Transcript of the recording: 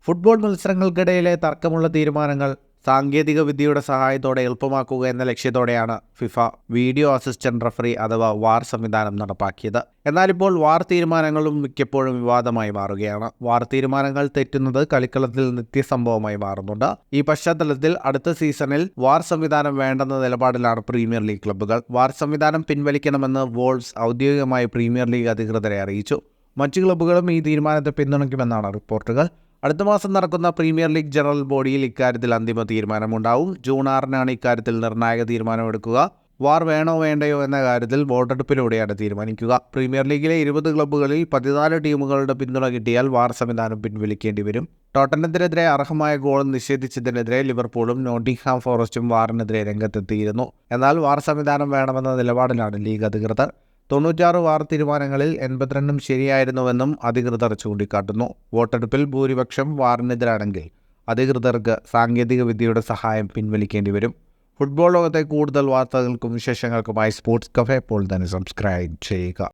Football മത്സരങ്ങൾക്കിടയിലെ തർക്കമുള്ള തീരുമാനങ്ങൾ സാങ്കേതിക വിദ്യയുടെ സഹായത്തോടെ എളുപ്പമാക്കുക എന്ന ലക്ഷ്യത്തോടെയാണ് ഫിഫ വീഡിയോ അസിസ്റ്റന്റ് റഫറി അഥവാ വാർ സംവിധാനം നടപ്പാക്കിയത്. എന്നാൽ ഇപ്പോൾ വാർ തീരുമാനങ്ങളും മിക്കപ്പോഴും വിവാദമായി മാറുകയാണ്. വാർ തീരുമാനങ്ങൾ തെറ്റുന്നത് കളിക്കളത്തിൽ നിത്യസംഭവമായി മാറുന്നുണ്ട്. ഈ പശ്ചാത്തലത്തിൽ അടുത്ത സീസണിൽ വാർ സംവിധാനം വേണ്ടെന്ന നിലപാടിലാണ് പ്രീമിയർ ലീഗ് ക്ലബ്ബുകൾ. വാർ സംവിധാനം പിൻവലിക്കണമെന്ന് വോൾവ്സ് ഔദ്യോഗികമായി പ്രീമിയർ ലീഗ് അധികൃതരെ അറിയിച്ചു. മറ്റു ക്ലബ്ബുകളും ഈ തീരുമാനത്തെ പിന്തുണയ്ക്കുമെന്നാണ് റിപ്പോർട്ടുകൾ. അടുത്ത മാസം നടക്കുന്ന പ്രീമിയർ ലീഗ് ജനറൽ ബോഡിയിൽ ഇക്കാര്യത്തിൽ അന്തിമ തീരുമാനമുണ്ടാവും. ജൂൺ 6-നാണ് ഇക്കാര്യത്തിൽ നിർണായക തീരുമാനമെടുക്കുക. വാർ വേണോ വേണ്ടയോ എന്ന കാര്യത്തിൽ വോട്ടെടുപ്പിലൂടെയാണ് തീരുമാനിക്കുക. പ്രീമിയർ ലീഗിലെ 20 ക്ലബ്ബുകളിൽ 14 ടീമുകളുടെ പിന്തുണ കിട്ടിയാൽ വാർ സംവിധാനം പിൻവലിക്കേണ്ടി വരും. ടോട്ടനത്തിനെതിരെ അർഹമായ ഗോൾ നിഷേധിച്ചതിനെതിരെ ലിവർപൂളും നോട്ടിംഗ്ഹാം ഫോറസ്റ്റും വാറിനെതിരെ രംഗത്തെത്തിയിരുന്നു. എന്നാൽ വാർ സംവിധാനം വേണമെന്ന നിലപാടിലാണ് ലീഗ് അധികൃതർ. 96 വാർ തീരുമാനങ്ങളിൽ 82 ശരിയായിരുന്നുവെന്നും അധികൃതർ ചൂണ്ടിക്കാട്ടുന്നു. വോട്ടെടുപ്പിൽ ഭൂരിപക്ഷം വാറിനെതിരാണെങ്കിൽ അധികൃതർക്ക് സാങ്കേതിക വിദ്യയുടെ സഹായം പിൻവലിക്കേണ്ടി വരും. ഫുട്ബോൾ ലോകത്തെ കൂടുതൽ വാർത്തകൾക്കും വിശേഷങ്ങൾക്കുമായി സ്പോർട്സ് കഫേ ഇപ്പോൾ തന്നെ സബ്സ്ക്രൈബ് ചെയ്യുക.